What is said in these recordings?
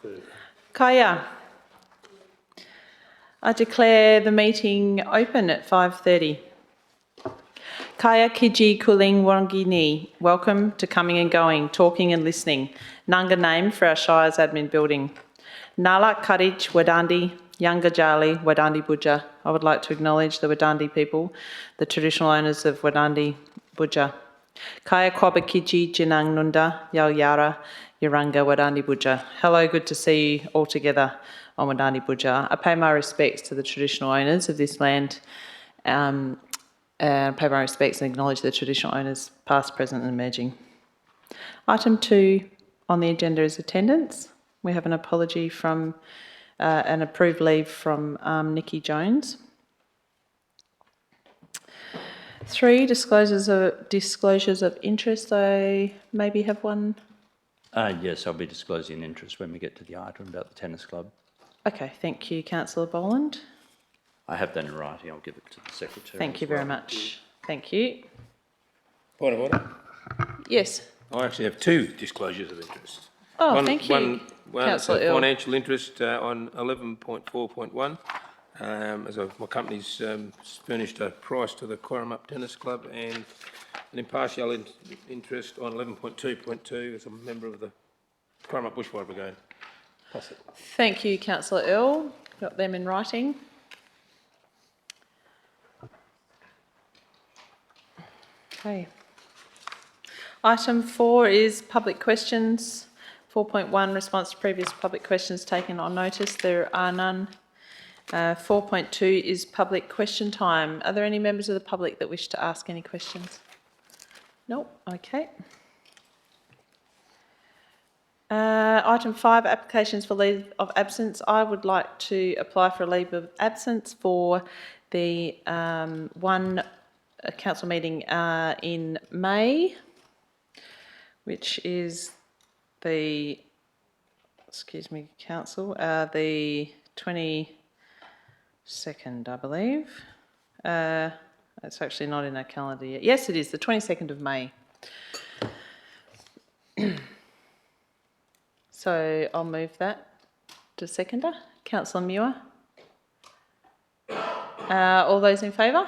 5:30. Kaya. I declare the meeting open at 5:30. Kaya Kiji Kuling Wangini. Welcome to Coming and Going, Talking and Listening. Nanga name for our Shire's admin building. Nala Kadich Wadandi, Yanga Jali, Wadandi Buja. I would like to acknowledge the Wadandi people, the traditional owners of Wadandi Buja. Kaya Kwaba Kiji Jinang Nunda, Yal Yara, Yaranga Wadandi Buja. Hello, good to see you all together on Wadandi Buja. I pay my respects to the traditional owners of this land, and pay my respects and acknowledge the traditional owners past, present and emerging. Item 2 on the agenda is attendance. We have an apology from an approved leave from Nikki Jones. 3, disclosures of interest. I maybe have one. Yes, I'll be disclosing interest when we get to the item about the tennis club. Okay, thank you, Councillor Boland. I have that in writing. I'll give it to the Secretary. Thank you very much. Thank you. Point of order. Yes. I actually have 2 disclosures of interest. Oh, thank you. One is Councillor Earl. financial interest on 11.4.1. As my company's furnished a price to the Corrup Tennis Club, and an impartial interest on 11.2.2 as a member of the Corrup Bushfire Brigade. Pass it. Thank you, Councillor Earl. Got them in writing. Okay. Item 4 is public questions. 4.1, response to previous public questions taken on notice. There are none. 4.2 is public question time. Are there any members of the public that wish to ask any questions? No? Okay. Item 5, applications for leave of absence. I would like to apply for a leave of absence for the one council meeting in May, which is the, excuse me, council, the 22nd, I believe. It's actually not in our calendar yet. Yes, it is, the 22nd of May. So I'll move that to seconder. Councillor Muir. All those in favour?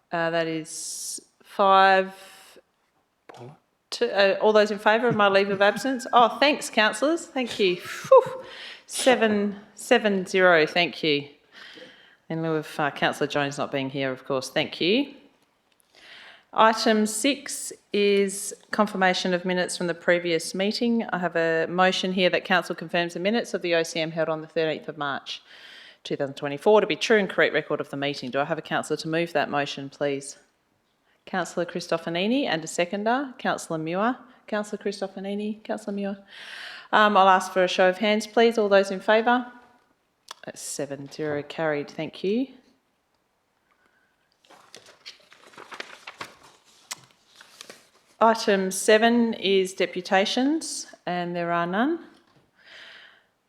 That is 5. All those in favour of my leave of absence? Oh, thanks, councillors. Thank you. 7-0. Thank you. In lieu of Councillor Jones not being here, of course. Thank you. Item 6 is confirmation of minutes from the previous meeting. I have a motion here that council confirms the minutes of the OCM held on the 13th of March 2024 to be true and correct record of the meeting. Do I have a councillor to move that motion, please? Councillor Christofanini, and a seconder, Councillor Muir. Councillor Christofanini, Councillor Muir. I'll ask for a show of hands, please. All those in favour? That's 7-0 carried. Thank you. Item 7 is deputations, and there are none.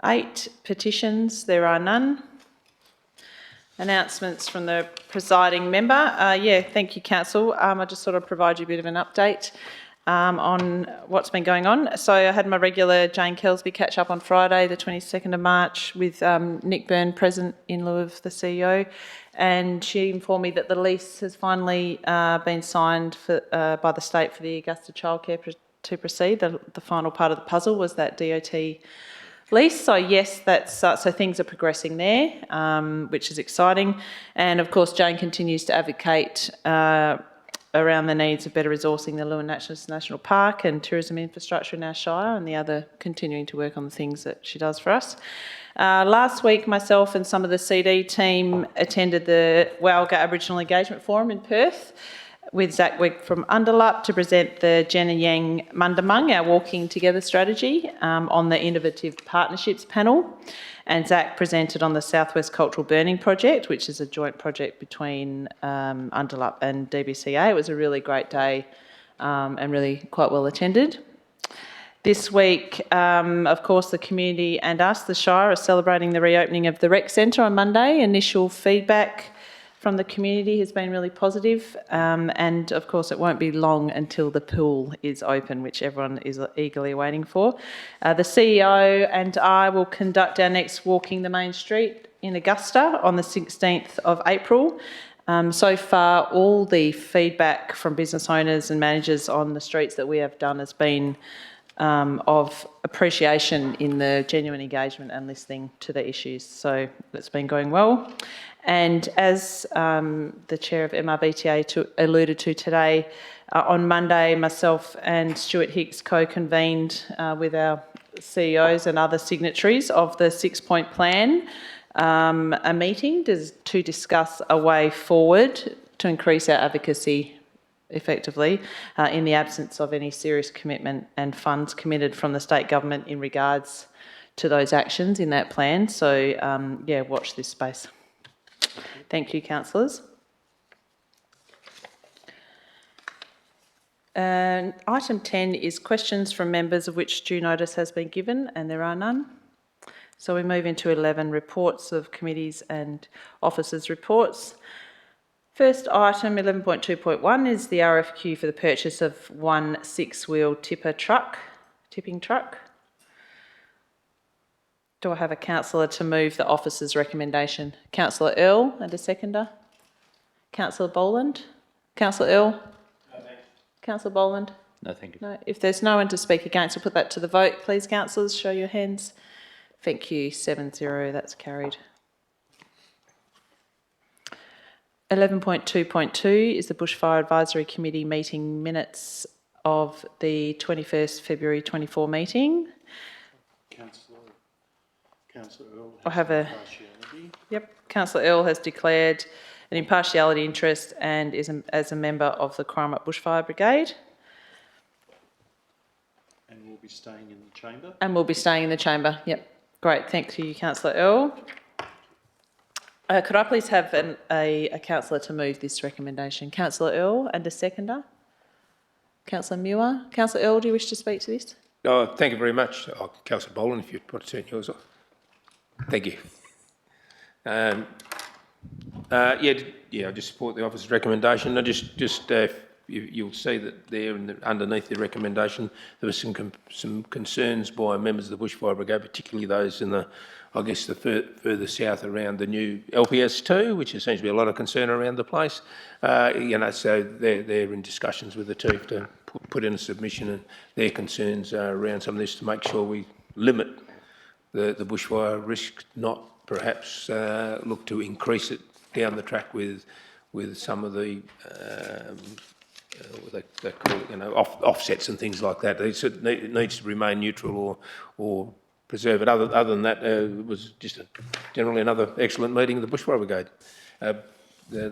8, petitions, there are none. Announcements from the presiding member. Thank you, Council. I just thought I'd provide you a bit of an update on what's been going on. So I had my regular Jane Kelsby catch up on Friday, the 22nd of March, with Nick Byrne present in lieu of the CEO, and she informed me that the lease has finally been signed by the state for the Augusta childcare to proceed. The final part of the puzzle was that DOT lease. So yes, that's so things are progressing there, which is exciting. And of course, Jane continues to advocate around the needs of better resourcing the Lewin National Park and tourism infrastructure in our Shire, and the other continuing to work on the things that she does for us. Last week, myself and some of the CD team attended the Walga Aboriginal Engagement Forum in Perth with Zach Wigg from Underlup to present the Jen and Yang Mundamung, our Walking Together strategy, on the Innovative Partnerships panel. And Zach presented on the Southwest Cultural Burning Project, which is a joint project between Underlup and DBCA. It was a really great day and really quite well attended. This week, of course, the community and us, the Shire, are celebrating the reopening of the Rec Centre on Monday. Initial feedback from the community has been really positive, and of course it won't be long until the pool is open, which everyone is eagerly waiting for. The CEO and I will conduct our next Walking the Main Street in Augusta on the 16th of April. So far, all the feedback from business owners and managers on the streets that we have done has been of appreciation in the genuine engagement and listening to the issues. So it's been going well. And as the chair of MRBTA alluded to today, on Monday, myself and Stuart Hicks co-convened with our CEOs and other signatories of the 6-point plan, a meeting to discuss a way forward to increase our advocacy effectively in the absence of any serious commitment and funds committed from the state government in regards to those actions in that plan. So, yeah, watch this space. Thank you, councillors. Item 10 is questions from members of which due notice has been given, and there are none. So we move into 11, reports of committees and officers' reports. First item, 11.2.1, is the RFQ for the purchase of one 6-wheel tipping truck. Do I have a councillor to move the officer's recommendation? Councillor Earl and a seconder. Councillor Boland. Councillor Earl. No, thanks. Councillor Boland. No, thank you. No. If there's no one to speak against, we'll put that to the vote. Please, councillors, show your hands. Thank you. 7-0. That's carried. 11.2.2 is the Bushfire Advisory Committee meeting minutes of the 21st February 24 meeting. Councillor Earl has impartiality. Yep. Councillor Earl has declared an impartiality interest and is as a member of the Crime Up Bushfire Brigade. And will be staying in the chamber. And will be staying in the chamber. Yep. Great. Thank you, Councillor Earl. Could I please have a councillor to move this recommendation? Councillor Earl and a seconder. Councillor Muir. Councillor Earl, do you wish to speak to this? Oh, thank you very much. Councillor Boland, if you'd put to turn yours off. Thank you. Yeah, I just support the officer's recommendation. You'll see that there underneath the recommendation there were some concerns by members of the Bushfire Brigade, particularly those in the further south around the new LPS2, which there seems to be a lot of concern around the place. So they're in discussions with the chief to put in a submission, and their concerns around some of this to make sure we limit the bushfire risk, not perhaps look to increase it down the track with some of the they call it, offsets and things like that. It needs to remain neutral or preserve it. Other than that, it was just generally another excellent meeting of the Bushfire Brigade, the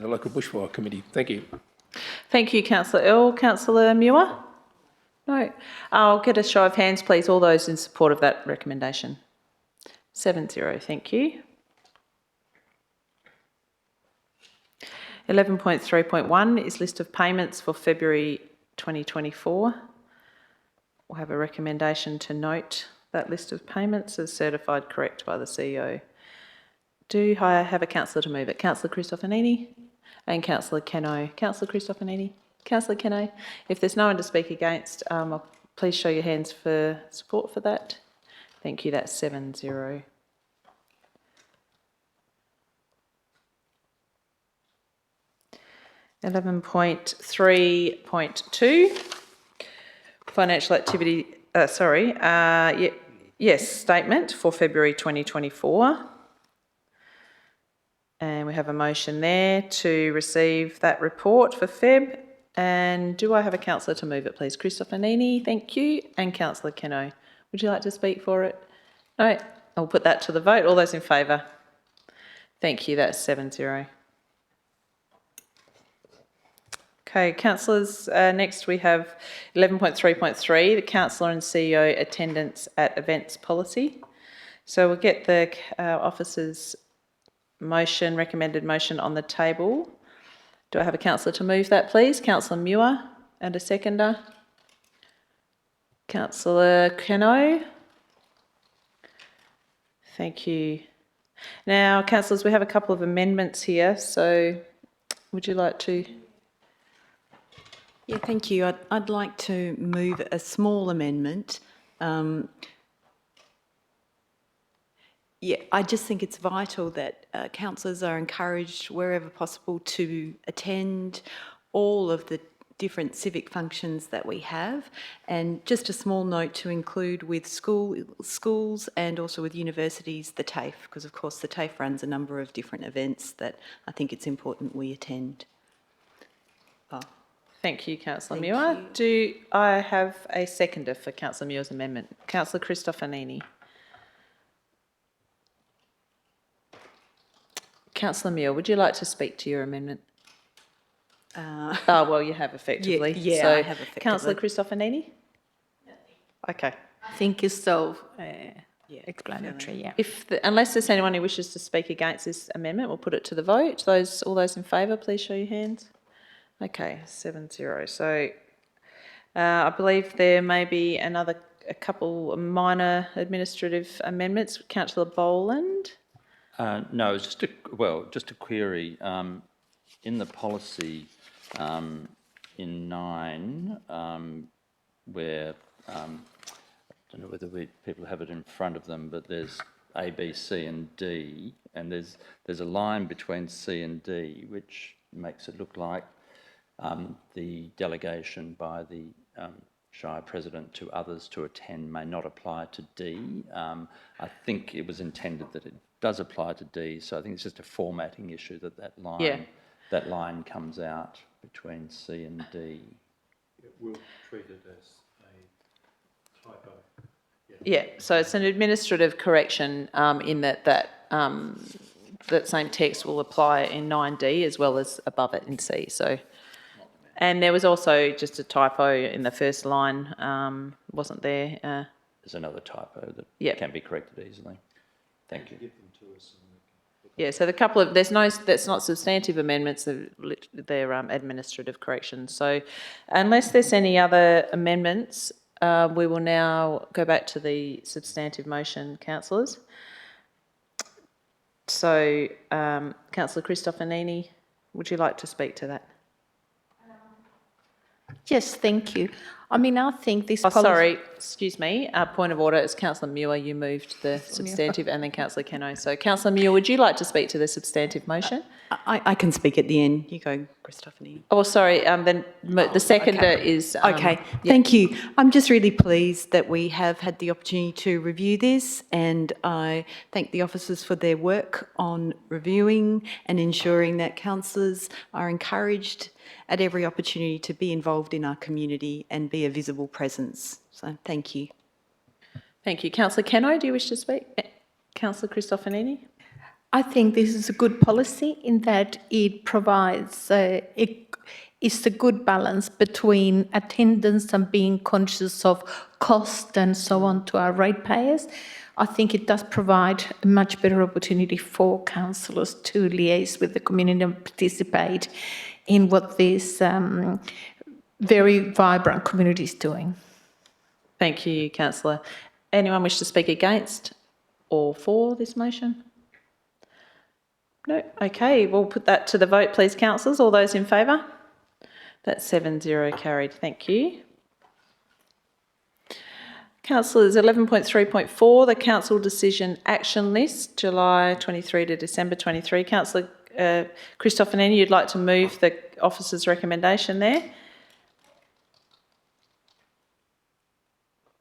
local Bushfire Committee. Thank you. Thank you, Councillor Earl. Councillor Muir? No. I'll get a show of hands, please. All those in support of that recommendation. 7-0. Thank you. 11.3.1 is list of payments for February 2024. We'll have a recommendation to note that list of payments as certified correct by the CEO. Do I have a councillor to move it? Councillor Christofanini and Councillor Keno. Councillor Christofanini, Councillor Keno. If there's no one to speak against, please show your hands for support for that. Thank you. That's 7-0. (11.3.2) financial activity. Yes, statement for February 2024. And we have a motion there to receive that report for Feb. And do I have a councillor to move it, please? Christofanini, thank you. And Councillor Keno. Would you like to speak for it? No, I'll put that to the vote. All those in favour? Thank you. That's 7-0. Okay, councillors, next we have 11.3.3, the councillor and CEO attendance at events policy. So we'll get the officer's motion, recommended motion on the table. Do I have a councillor to move that, please? Councillor Muir and a seconder. Councillor Keno. Thank you. Now, councillors, we have a couple of amendments here. So would you like to? Yeah, thank you. I'd like to move a small amendment. I just think it's vital that councillors are encouraged wherever possible to attend all of the different civic functions that we have, and just a small note to include with schools and also with universities, the TAFE, because of course the TAFE runs a number of different events that I think it's important we attend. Thank you, Councillor Thank Muir. you. Do I have a seconder for Councillor Muir's amendment? Councillor Cristofanini. Councillor Muir, would you like to speak to your amendment? Well, you have effectively. Yeah, so I have effectively. Councillor Cristofanini? Okay. I think it's self-explanatory, yeah. Unless there's anyone who wishes to speak against this amendment, we'll put it to the vote. All those in favour, please show your hands. Okay, 7-0. So I believe there may be a couple minor administrative amendments. Councillor Boland? No, it's just a query. In the policy, in 9, where, I don't know whether people have it in front of them, but there's A, B, C and D, and there's a line between C and D, which makes it look like the delegation by the Shire President to others to attend may not apply to D. I think it was intended that it does apply to D, so I think it's just a formatting issue that line comes out between C and D. We'll treat it as a typo. Yeah, so it's an administrative correction in that same text will apply in 9D as well as above it in C. So, and there was also just a typo in the first line, wasn't there? There's another typo that can be corrected easily. Thank you. Give them to us and we can... Yeah, so that's not substantive amendments, they're administrative corrections. So unless there's any other amendments, we will now go back to the substantive motion, councillors. So, Councillor Cristofanini, would you like to speak to that? Yes, thank you. I mean, I think this Sorry, excuse me. Point of order, it's Councillor Muir. You moved the substantive, and then Councillor Keno. So, Councillor Muir, would you like to speak to the substantive motion? I can speak at the end. You go, Christophany. Oh, sorry. Then the seconder is... Okay, thank you. I'm just really pleased that we have had the opportunity to review this, and I thank the officers for their work on reviewing and ensuring that councillors are encouraged at every opportunity to be involved in our community and be a visible presence. So thank you. Thank you. Councillor Keno, do you wish to speak? Councillor Cristofanini? I think this is a good policy in that it provides, it's a good balance between attendance and being conscious of cost and so on to our ratepayers. I think it does provide a much better opportunity for councillors to liaise with the community and participate in what this very vibrant community is doing. Thank you, Councillor. Anyone wish to speak against or for this motion? No? Okay, we'll put that to the vote, please, councillors. All those in favour? That's 7-0 carried. Thank you. Councillors, 11.3.4, the council decision action list, July 23 to December 23. Councillor Cristofanini, you'd like to move the officer's recommendation there?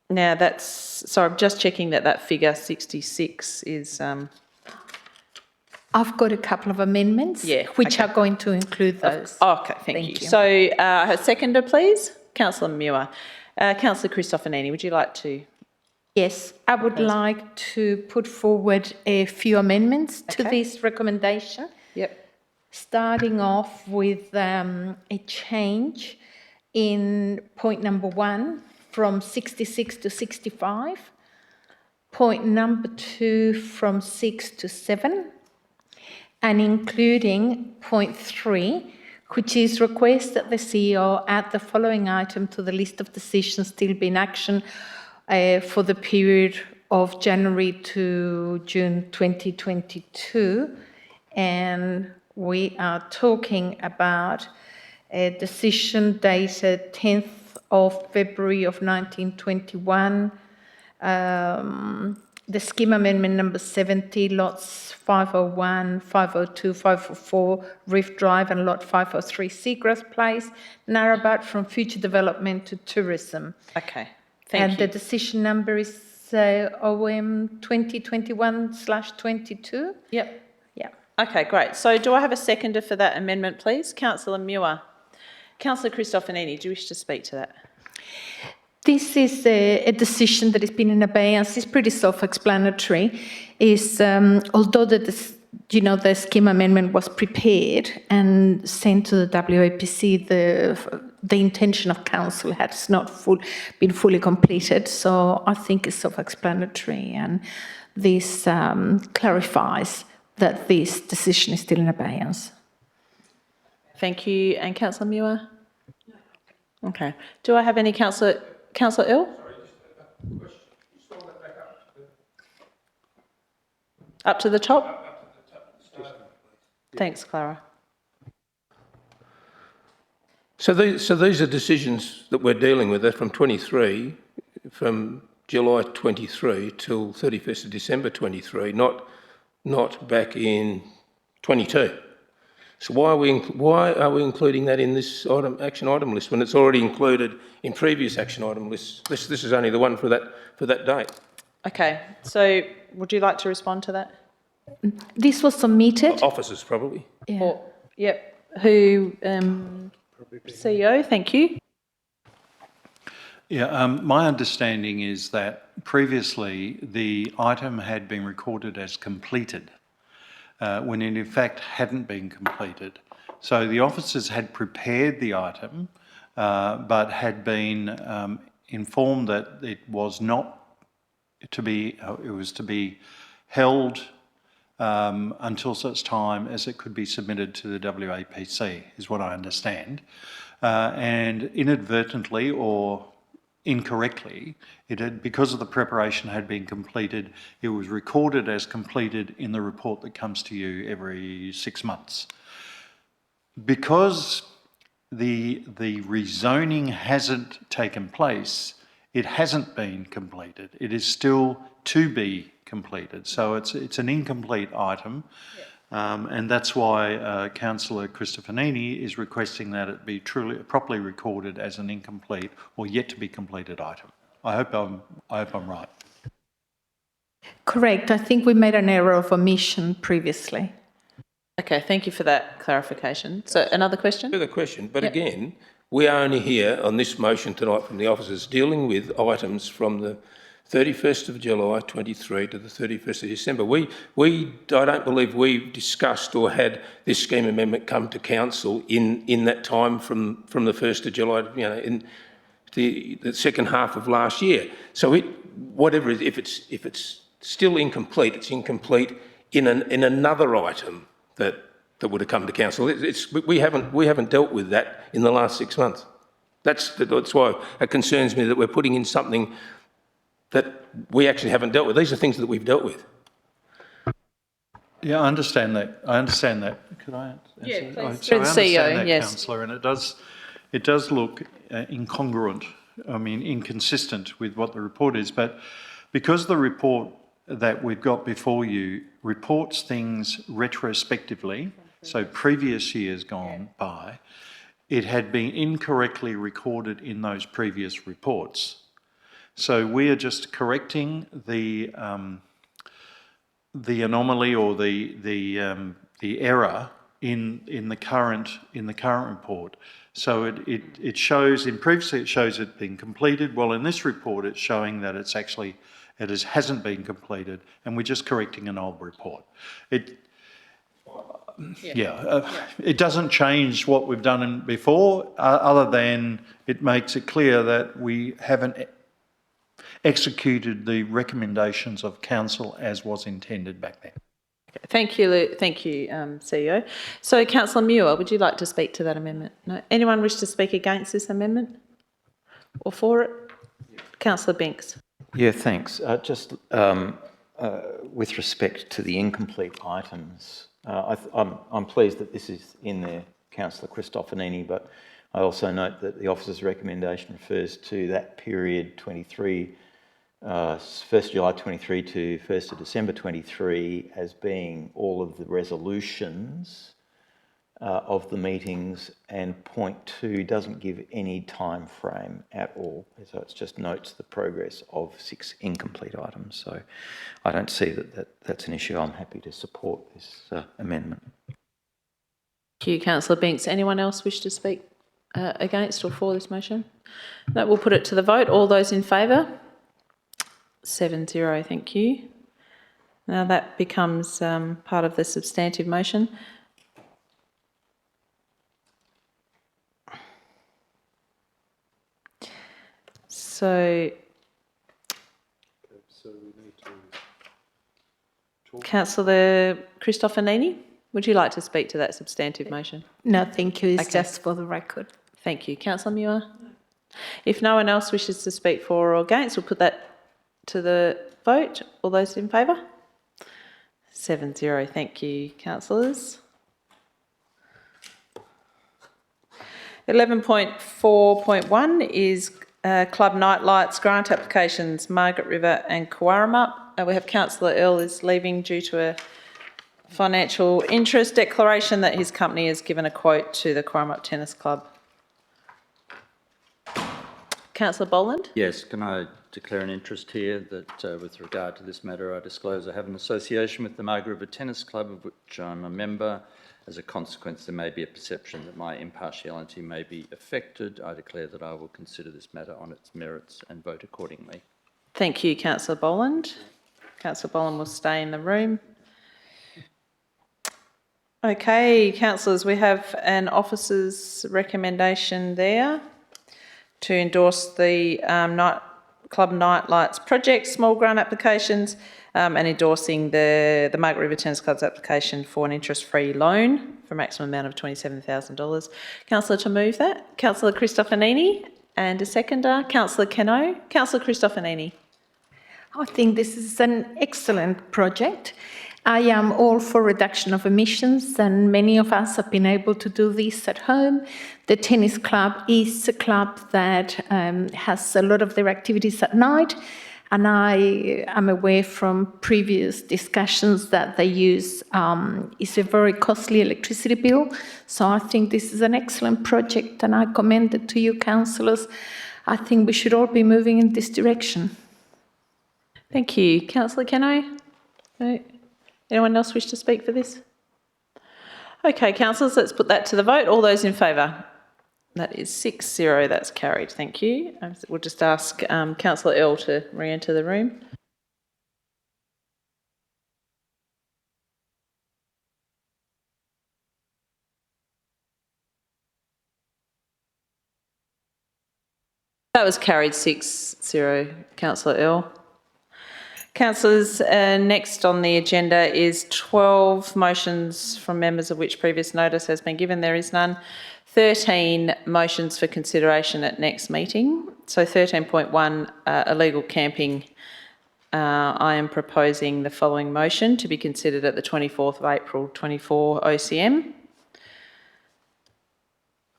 Now sorry, I'm just checking that figure 66 is... I've got a couple of amendments which are going to include those. Okay, thank you. So, a seconder, please. Councillor Muir. Councillor Cristofanini, would you like to? Yes, I would like to put forward a few amendments to this recommendation. Yep. Starting off with a change in point number 1 from 66 to 65, point number 2 from 6 to 7, and including point 3, which is request that the CEO add the following item to the list of decisions still be in action for the period of January to June 2022, and we are talking about a decision dated 10th of February of 1921. The scheme amendment number 70, lots 501, 502, 504, Reef Drive, and lot 503, Seagrass Place, Narrabut, from future development to tourism. Okay, And thank the you. decision number is OM 2021/22. Yep. Yeah. Okay, great. So do I have a seconder for that amendment, please? Councillor Muir. Councillor Cristofanini, do you wish to speak to that? This is a decision that has been in abeyance. It's pretty self-explanatory. Is although the scheme amendment was prepared and sent to the WAPC, the intention of council has not been fully completed. So I think it's self-explanatory, and this clarifies that this decision is still in abeyance. Thank you. And Councillor Muir? Okay. Do I have any Councillor Earl? Up to the top? Thanks, Clara. So these are decisions that we're dealing with. They're from 23, from July 23 till 31st of December 23, not back in 22. So why are we including that in this action item list when it's already included in previous action item lists? This is only the one for that date. Okay. So would you like to respond to that? This was submitted. Officers, probably. Yeah. Or, yep. Who? CEO. Thank you. Yeah, my understanding is that previously the item had been recorded as completed when it in fact hadn't been completed. So the officers had prepared the item but had been informed that it was not to be, it was to be held until such time as it could be submitted to the WAPC, is what I understand. And inadvertently or incorrectly, because of the preparation had been completed, it was recorded as completed in the report that comes to you every 6 months. Because the rezoning hasn't taken place, it hasn't been completed. It is still to be completed. So it's an incomplete item. And that's why Councillor Cristofanini is requesting that it be properly recorded as an incomplete or yet to be completed item. I hope I'm right. Correct. I think we made an error of omission previously. Okay. Thank you for that clarification. So another question? Further question, but again, we are only here on this motion tonight from the officers dealing with items from the 31st of July 23 to the 31st of December. I don't believe we've discussed or had this scheme amendment come to council in that time from the 1st of July, in the second half of last year. So whatever, if it's still incomplete, it's incomplete in another item that would have come to council. We haven't dealt with that in the last 6 months. That's why it concerns me that we're putting in something that we actually haven't dealt with. These are things that we've dealt with. Yeah, I understand that. Could I answer? Yeah, please. So I Through the understand CEO, that, yes. Councillor, and it does look incongruent, inconsistent with what the report is. But because the report that we've got before you reports things retrospectively, so previous years gone by, it had been incorrectly recorded in those previous reports. So we are just correcting the anomaly or the error in the current report. So it shows previously it shows it being completed. Well, in this report, it's showing that it hasn't been completed, and we're just correcting an old report. It doesn't change what we've done before, other than it makes it clear that we haven't executed the recommendations of council as was intended back then. Thank you, CEO. So, Councillor Muir, would you like to speak to that amendment? No. Anyone wish to speak against this amendment or for it? Councillor Binks. Yeah, thanks. with respect to the incomplete items, I'm pleased that this is in there, Councillor Christofanini, but I also note that the officer's recommendation refers to that period 1st July 23 to 1st of December 23 as being all of the resolutions of the meetings, and point 2 doesn't give any time frame at all. So it just notes the progress of 6 incomplete items. So I don't see that's an issue. I'm happy to support this amendment. Thank you, Councillor Binks. Anyone else wish to speak against or for this motion? No, we'll put it to the vote. All those in favour? 7-0, thank you. Now that becomes part of the substantive motion. So we need to talk. Councillor Christofanini, would you like to speak to that substantive motion? No, thank you. It's Okay. just for the record. Thank you. Councillor Muir? No. If no one else wishes to speak for or against, we'll put that to the vote. All those in favour? 7-0. Thank you, councillors. 11.4.1 is Club Night Lights grant applications, Margaret River and Cowarup. We have Councillor Earl is leaving due to a financial interest declaration that his company has given a quote to the Cowarup Tennis Club. Councillor Boland? Yes, can I declare an interest here that with regard to this matter, I disclose I have an association with the Margaret River Tennis Club, of which I'm a member. As a consequence, there may be a perception that my impartiality may be affected. I declare that I will consider this matter on its merits and vote accordingly. Thank you, Councillor Boland. Councillor Boland will stay in the room. Okay, councillors, we have an officer's recommendation there to endorse the Club Night Lights project, small grant applications, and endorsing the Margaret River Tennis Club's application for an interest-free loan for a maximum amount of $27,000. Councillor to move that. Councillor Christofanini, and a seconder. Councillor Keno. Councillor Christofanini. I think this is an excellent project. I am all for reduction of emissions, and many of us have been able to do this at home. The tennis club is a club that has a lot of their activities at night, and I am aware from previous discussions that they use is a very costly electricity bill. So I think this is an excellent project, and I commend it to you, councillors. I think we should all be moving in this direction. Thank you. Councillor Keno? No. Anyone else wish to speak for this? Okay, councillors, let's put that to the vote. All those in favour? That is 6-0. That's carried. Thank you. We'll just ask Councillor Earl to re-enter the room. That was carried 6-0, Councillor Earl. Councillors, next on the agenda is 12 motions from members of which previous notice has been given. There is none. 13 motions for consideration at next meeting. So 13.1, illegal camping. I am proposing the following motion to be considered at the 24th of April 24 OCM.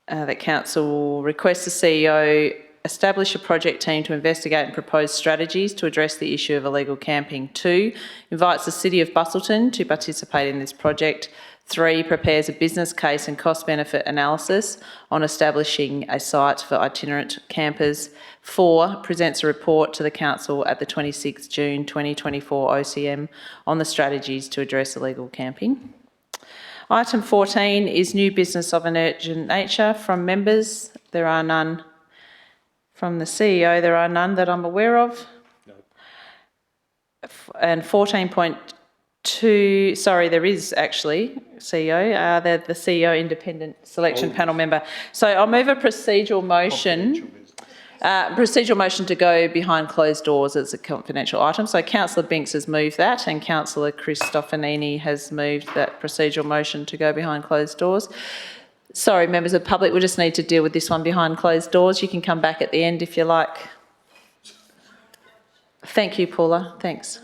That Council requests the CEO establish a project team to investigate and propose strategies to address the issue of illegal camping. 2, invites the City of Busselton to participate in this project. 3, prepares a business case and cost-benefit analysis on establishing a site for itinerant campers. 4, presents a report to the Council at the 26th June 2024 OCM on the strategies to address illegal camping. Item 14 is new business of an urgent nature from members. There are none. From the CEO, there are none that I'm aware of. No. And 14.2, sorry, there is actually CEO, the CEO independent selection panel member. So I'll move a procedural motion. Procedural motion to go behind closed doors as a confidential item. So Councillor Binks has moved that, and Councillor Christofanini has moved that procedural motion to go behind closed doors. Sorry, members of the public, we just need to deal with this one behind closed doors. You can come back at the end if you like. Thank you, Paula. Thanks.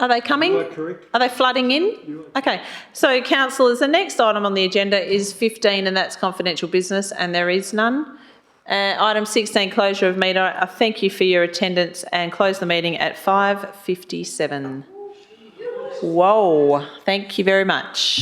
Are they coming? Are they flooding in? Okay. So, councillors, the next item on the agenda is 15, and that's confidential business, and there is none. Item 16, closure of meeting. I thank you for your attendance and close the meeting at 5:57. Whoa. Thank you very much.